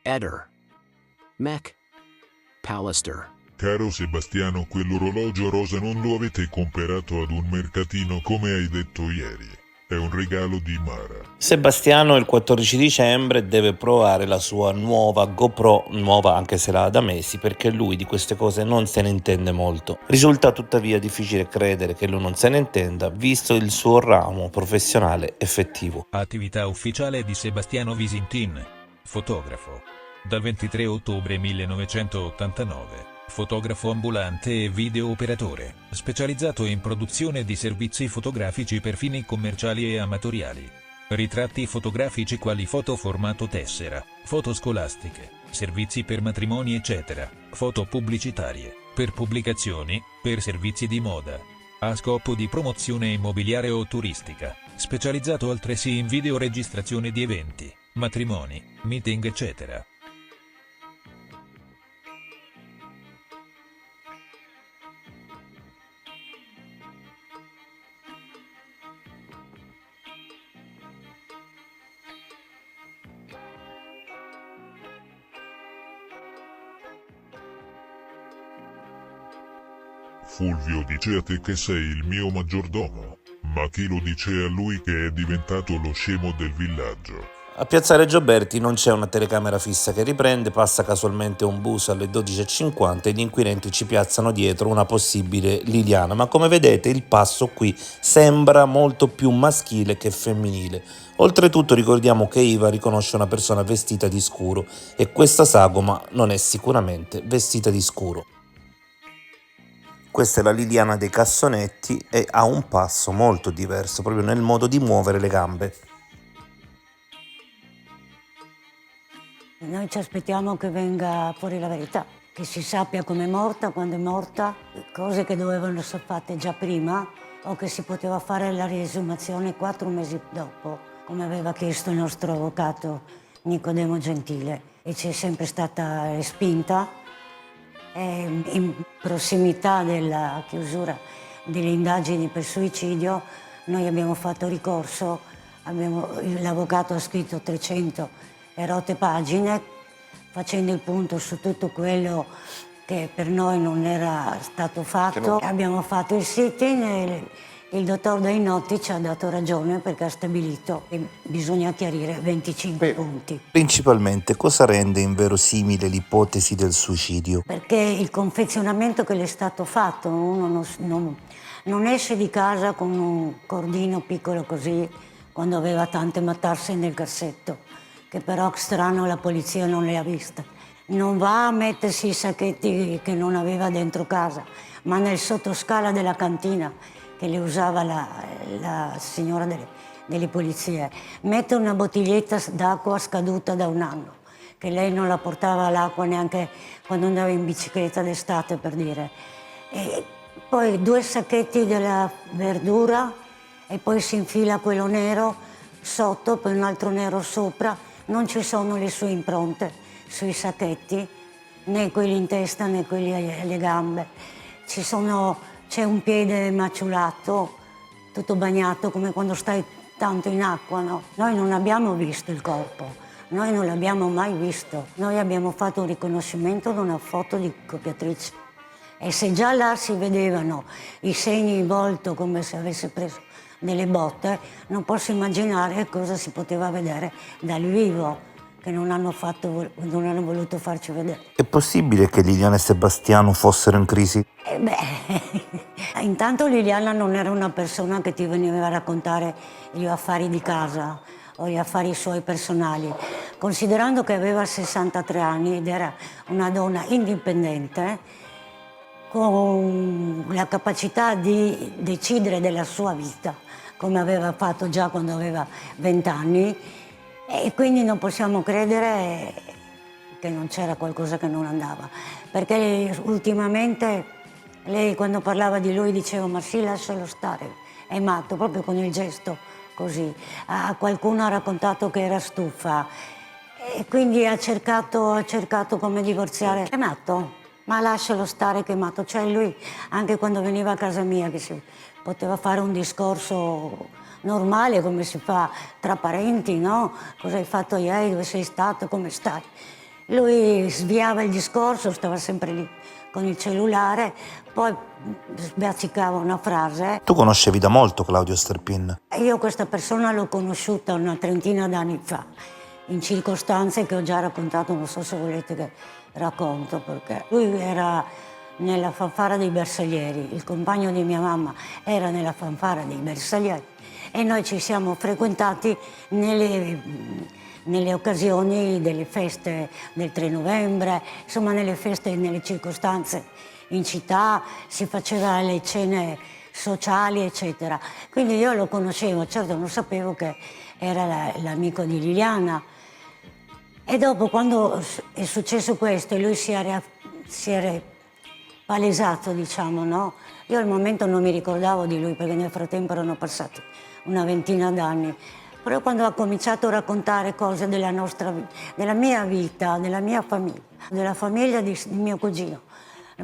Eder. Mech. Pallister. Caro Sebastiano, quell'orologio rosa non lo avete comprato ad un mercatino come hai detto ieri. È un regalo di Mara. Sebastiano il 14 dicembre deve provare la sua nuova GoPro, nuova anche se l'ha da mesi, perché lui di queste cose non se ne intende molto. Risulta tuttavia difficile credere che lui non se ne intenda, visto il suo ramo professionale effettivo. Attività ufficiale di Sebastiano Visintin. Fotografo. Dal 23 ottobre 1989. Fotografo ambulante e video operatore, specializzato in produzione di servizi fotografici per fini commerciali e amatoriali. Ritratti fotografici quali foto formato tessera, foto scolastiche, servizi per matrimoni eccetera, foto pubblicitarie, per pubblicazioni, per servizi di moda. A scopo di promozione immobiliare o turistica, specializzato altresì in videoregistrazione di eventi, matrimoni, meeting eccetera. Fulvio dice a te che sei il mio maggiordomo, ma chi lo dice a lui che è diventato lo scemo del villaggio? A Piazza Reggio Berti non c'è una telecamera fissa che riprende, passa casualmente un bus alle 12:50 e gli inquirenti ci piazzano dietro una possibile Liliana, ma come vedete il passo qui sembra molto più maschile che femminile. Oltretutto ricordiamo che Iva riconosce una persona vestita di scuro e questa sagoma non è sicuramente vestita di scuro. Questa è la Liliana dei cassonetti e ha un passo molto diverso proprio nel modo di muovere le gambe. Noi ci aspettiamo che venga fuori la verità, che si sappia come è morta, quando è morta, cose che dovevano essere fatte già prima o che si poteva fare la riesumazione 4 mesi dopo, come aveva chiesto il nostro avvocato Nicodemo Gentile, e ci è sempre stata respinta. In prossimità della chiusura delle indagini per suicidio noi abbiamo fatto ricorso, l'avvocato ha scritto 300 erotte pagine facendo il punto su tutto quello che per noi non era stato fatto. Abbiamo fatto il sit-in e il dottor Dainotti ci ha dato ragione perché ha stabilito che bisogna chiarire 25 punti. Principalmente cosa rende inverosimile l'ipotesi del suicidio? Perché il confezionamento che le è stato fatto, uno non esce di casa con un cordino piccolo così quando aveva tante matarse nel cassetto, che però strano la polizia non le ha viste. Non va a mettersi i sacchetti che non aveva dentro casa, ma nel sottoscala della cantina che le usava la signora delle pulizie. Mette una bottiglietta d'acqua scaduta da un anno, che lei non la portava l'acqua neanche quando andava in bicicletta d'estate, per dire. E poi 2 sacchetti della verdura e poi si infila quello nero sotto, poi un altro nero sopra. Non ci sono le sue impronte sui sacchetti, né quelli in testa né quelli alle gambe. C'è un piede maciulato, tutto bagnato, come quando stai tanto in acqua, no? Noi non abbiamo visto il corpo, noi non l'abbiamo mai visto. Noi abbiamo fatto un riconoscimento da una foto di copiatrice. E se già là si vedevano i segni in volto come se avesse preso delle botte, non posso immaginare cosa si poteva vedere dal vivo, che non hanno voluto farci vedere. È possibile che Liliana e Sebastiano fossero in crisi? Intanto Liliana non era una persona che ti veniva a raccontare gli affari di casa o gli affari suoi personali, considerando che aveva 63 anni ed era una donna indipendente, con la capacità di decidere della sua vita, come aveva fatto già quando aveva 20 anni, e quindi non possiamo credere che non c'era qualcosa che non andava, perché ultimamente lei quando parlava di lui diceva ma sì, lascialo stare, è matto, proprio con il gesto così. A qualcuno ha raccontato che era stufa e quindi ha cercato come divorziare. È matto, ma lascialo stare che è matto. Cioè lui anche quando veniva a casa mia che si poteva fare un discorso normale come si fa tra parenti, no? Cosa hai fatto ieri, dove sei stato, come stai? Lui sviava il discorso, stava sempre lì con il cellulare, poi sbazzicava una frase. Tu conoscevi da molto Claudio Sterpin? Io questa persona l'ho conosciuta una trentina d'anni fa, in circostanze che ho già raccontato, non so se volete che racconto, perché lui era nella fanfara dei Bersaglieri, il compagno di mia mamma era nella fanfara dei Bersaglieri e noi ci siamo frequentati nelle occasioni delle feste del 3 novembre, insomma nelle feste, nelle circostanze in città, si faceva le cene sociali, eccetera. Quindi io lo conoscevo, certo non sapevo che era l'amico di Liliana. E dopo, quando è successo questo e lui si era palesato, diciamo, no? Io al momento non mi ricordavo di lui perché nel frattempo erano passati una ventina d'anni. Però quando ha cominciato a raccontare cose della mia vita, della mia famiglia, della famiglia di mio cugino,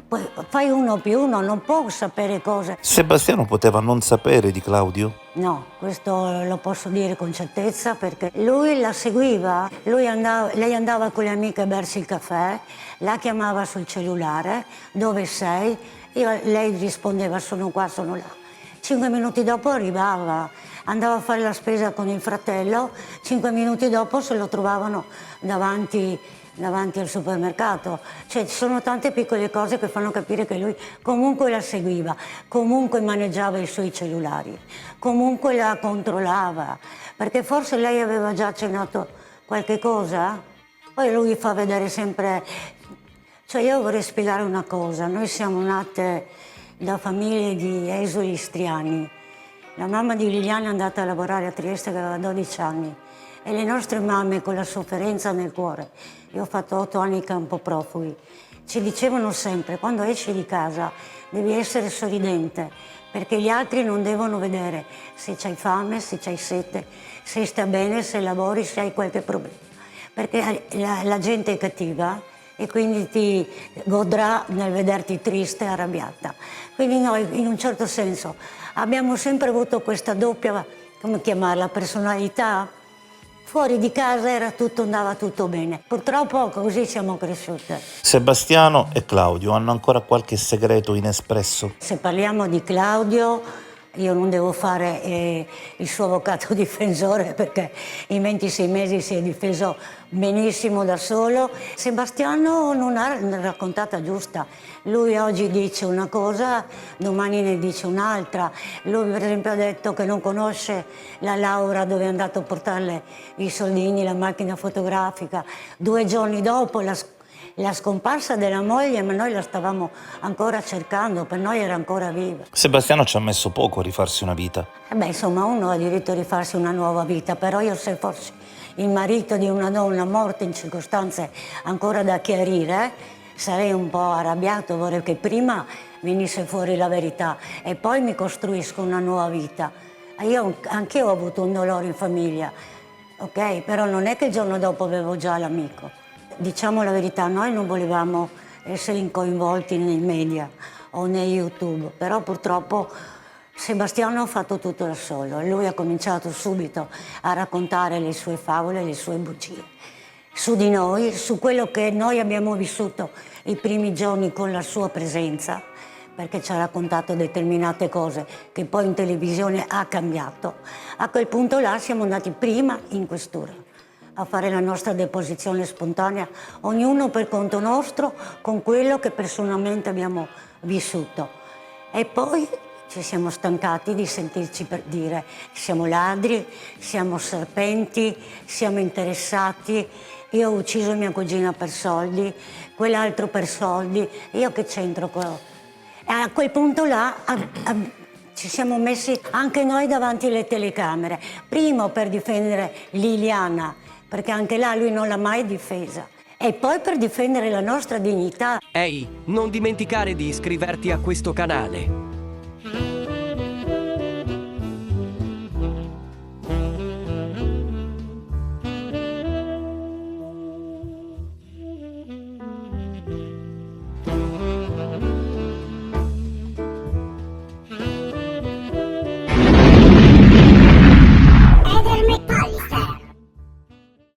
poi fai 1 più 1, non può sapere cose. Sebastiano poteva non sapere di Claudio? No, questo lo posso dire con certezza perché lui la seguiva, lei andava con le amiche a bersi il caffè, la chiamava sul cellulare, dove sei? Lei rispondeva sono qua, sono là. 5 minuti dopo arrivava, andava a fare la spesa con il fratello, 5 minuti dopo se lo trovavano davanti al supermercato. Cioè ci sono tante piccole cose che fanno capire che lui comunque la seguiva, comunque maneggiava i suoi cellulari, comunque la controllava, perché forse lei aveva già accennato qualche cosa. Poi lui fa vedere sempre, cioè io vorrei spiegare una cosa, noi siamo nate da famiglie di esuli istriani. La mamma di Liliana è andata a lavorare a Trieste che aveva 12 anni e le nostre mamme con la sofferenza nel cuore, io ho fatto 8 anni in campo profughi, ci dicevano sempre quando esci di casa devi essere sorridente perché gli altri non devono vedere se c'hai fame, se c'hai sete, se stai bene, se lavori, se hai qualche problema, perché la gente è cattiva e quindi ti godrà nel vederti triste e arrabbiata. Quindi noi in un certo senso abbiamo sempre avuto questa doppia, come chiamarla, personalità. Fuori di casa andava tutto bene. Purtroppo così siamo cresciute. Sebastiano e Claudio hanno ancora qualche segreto inespresso? Se parliamo di Claudio, io non devo fare il suo avvocato difensore perché in 26 mesi si è difeso benissimo da solo. Sebastiano non ha raccontata giusta. Lui oggi dice una cosa, domani ne dice un'altra. Lui per esempio ha detto che non conosce la Laura dove è andato a portarle i soldini, la macchina fotografica. 2 giorni dopo la scomparsa della moglie, ma noi la stavamo ancora cercando, per noi era ancora viva. Sebastiano ci ha messo poco a rifarsi una vita. Insomma, uno ha diritto a rifarsi una nuova vita, però io se fossi il marito di una donna morta in circostanze ancora da chiarire, sarei un po' arrabbiato, vorrei che prima venisse fuori la verità e poi mi costruisco una nuova vita. Anch'io ho avuto un dolore in famiglia, ok? Però non è che il giorno dopo avevo già l'amico. Diciamo la verità, noi non volevamo essere coinvolti nei media o nei YouTube, però purtroppo Sebastiano ha fatto tutto da solo. Lui ha cominciato subito a raccontare le sue favole, le sue bugie su di noi, su quello che noi abbiamo vissuto i primi giorni con la sua presenza, perché ci ha raccontato determinate cose che poi in televisione ha cambiato. A quel punto là siamo andati prima in questura a fare la nostra deposizione spontanea, ognuno per conto nostro, con quello che personalmente abbiamo vissuto. E poi ci siamo stancati di sentirci per dire siamo ladri, siamo serpenti, siamo interessati, io ho ucciso mia cugina per soldi, quell'altro per soldi, io che c'entro qua? E a quel punto là ci siamo messi anche noi davanti alle telecamere, primo per difendere Liliana, perché anche là lui non l'ha mai difesa, e poi per difendere la nostra dignità. Ehi, non dimenticare di iscriverti a questo canale.